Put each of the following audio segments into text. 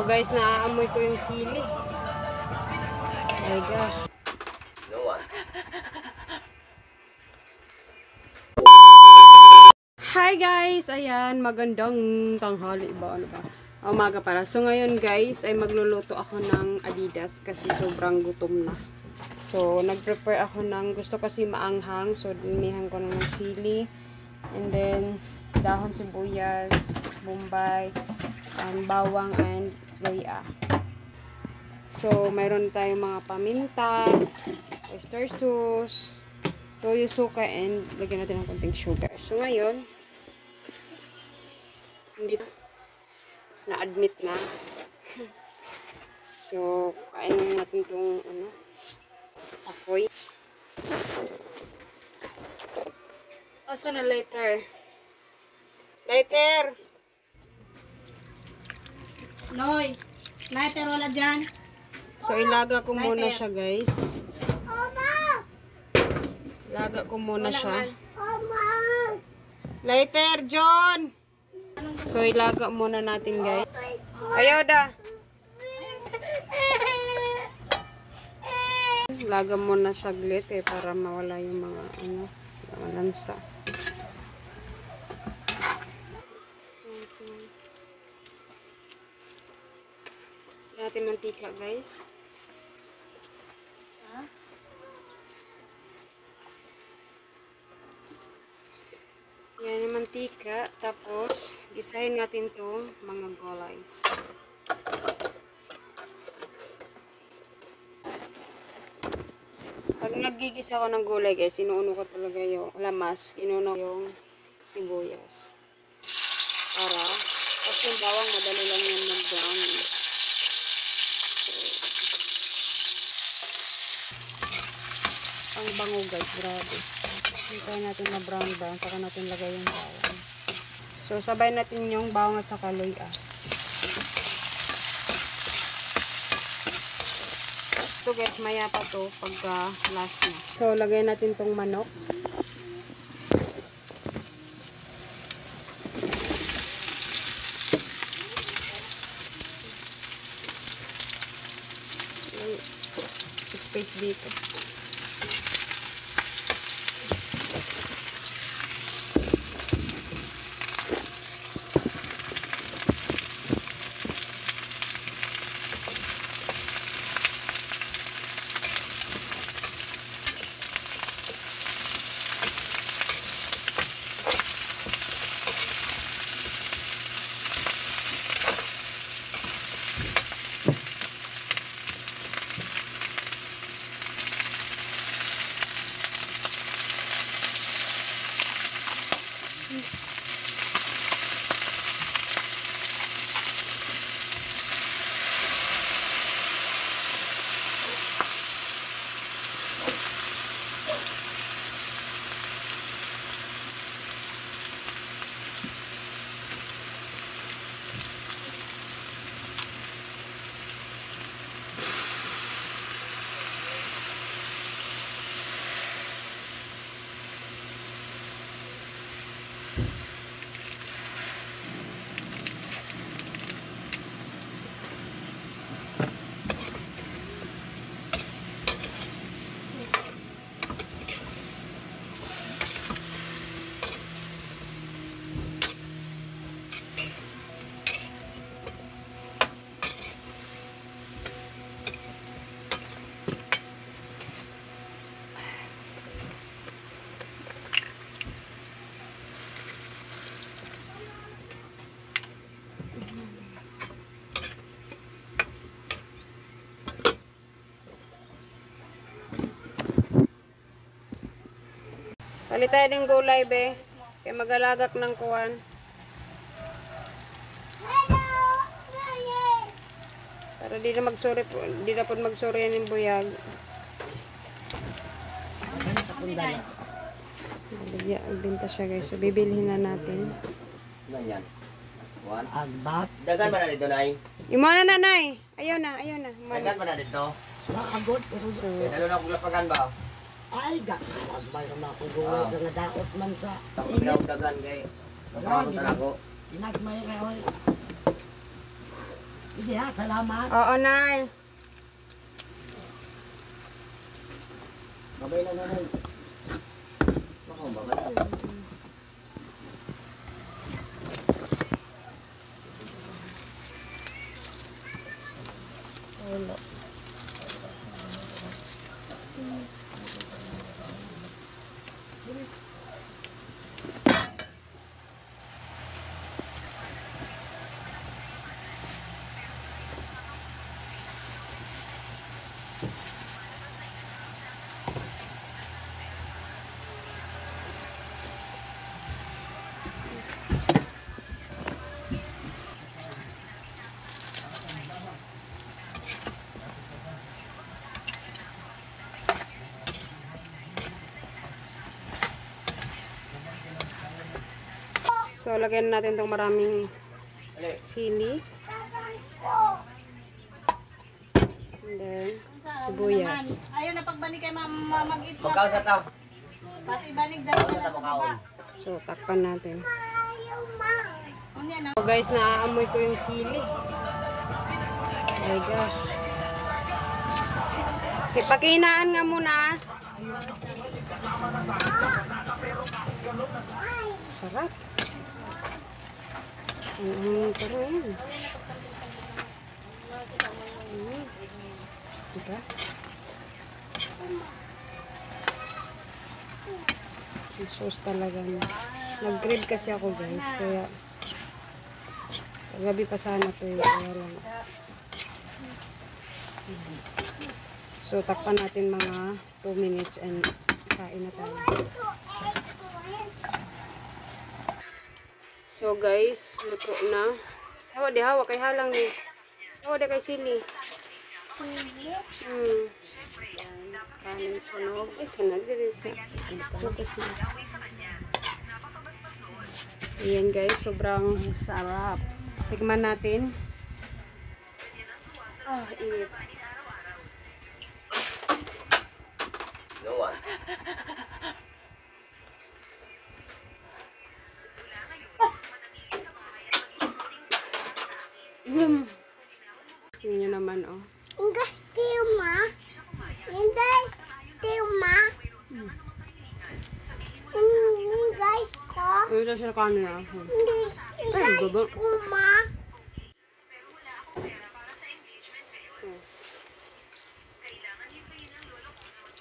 So guys, naaamoy ko yung sili. Oh my gosh. No one. Hi guys! Ayan, magandang tanghali ba? Ano ba? Umaga para. So ngayon guys, ay magluluto ako ng Adidas kasi sobrang gutom na. So, nag-prepare ako ng, gusto kasi maanghang. So, dinihan ko ng sili. And then, dahon sibuyas, bombay, bawang, and luya. So, mayroon tayong mga paminta, oyster sauce, toyo suka, and lagyan natin ng konting sugar. So, ngayon, hindi na-admit na. So, kainin natin itong, apoy. Asa na lighter? Lighter! Noy, lighter wala dyan. So, ilaga ko muna siya, guys. Ilaga ko muna siya. Lighter, John! So, ilaga muna natin, guys. Ayaw da! Ilaga muna saglit para mawala yung mga, mga lansa. Natin mantika, guys. Yan yung mantika. Tapos, gisahin natin itong mga gulays. Pag nagigisa ko ng gulay, guys, inuuno ko talaga yung lamas. Inuuno yung sibuyas. Para, kasi yung bawang madali lang yan mag-brown. Ang bango, guys, grabe. Hintayin natin na brown, saka natin lagay yung bawang. So, sabay natin yung bawang at saka luya. Ito, guys, maya pa to pagka last na. So, lagay natin tong manok. Space dito. Palit tayo ng gulay, be. Kaya magalagak ng kuwan. Para di na magsuri po. Di na po magsuri yan yung buyag. Agbenta siya, guys. So, bibilhin na natin. Ganyan. One. Agbat. Dagan ba na dito, Nay? Imo na, nanay. Ayaw na, ayaw na. Dagan ba na dito? Agod. So, Dalo na kung lapagan ba? Ay, agmay ka makugulo sa nadaot man sa. Tapos pinawag dagan kay. Napakamuntan ako. Sinagmay ka, oy. Sige ha, salamat. Oo, Nay. Babay lang nanay. Baka babay. Hello. So, lagyan natin itong maraming sili. And then, sibuyas. Ayaw na pagbalik kay mag-itla. Magkaw sa tao. Pati balik daw na lang baba. So, takpan natin. Unya na. So, guys, naaamoy ko yung sili. Oh my gosh. Ipakinaan nga muna. Sarap. Pero yan. Diba? Yung sauce talaga niya. Nag-grade kasi ako guys, kaya gabi pa sana to yung kaya lang. So, takpan natin mga 2 minutes and kain na tayo. So guys, luto na. Hawa di hawa kay halang ni. Hawa di kay sili. Kanin sunog. Sana diri sa. Ayan guys, sobrang sarap. Tikman natin. Init. No one. Gusto niyo naman, oh. Enggak Tilma. Enggak Tilma. Ini guys kok. Ito siya kanin, ah. Ini baba. Tilma.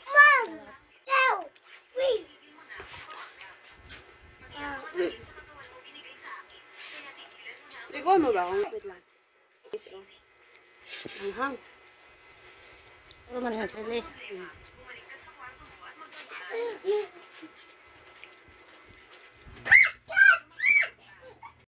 One, two, three. Ikaw mo ba? Wait lang. Guys, oh. Anghang. Ano man yan, Tili?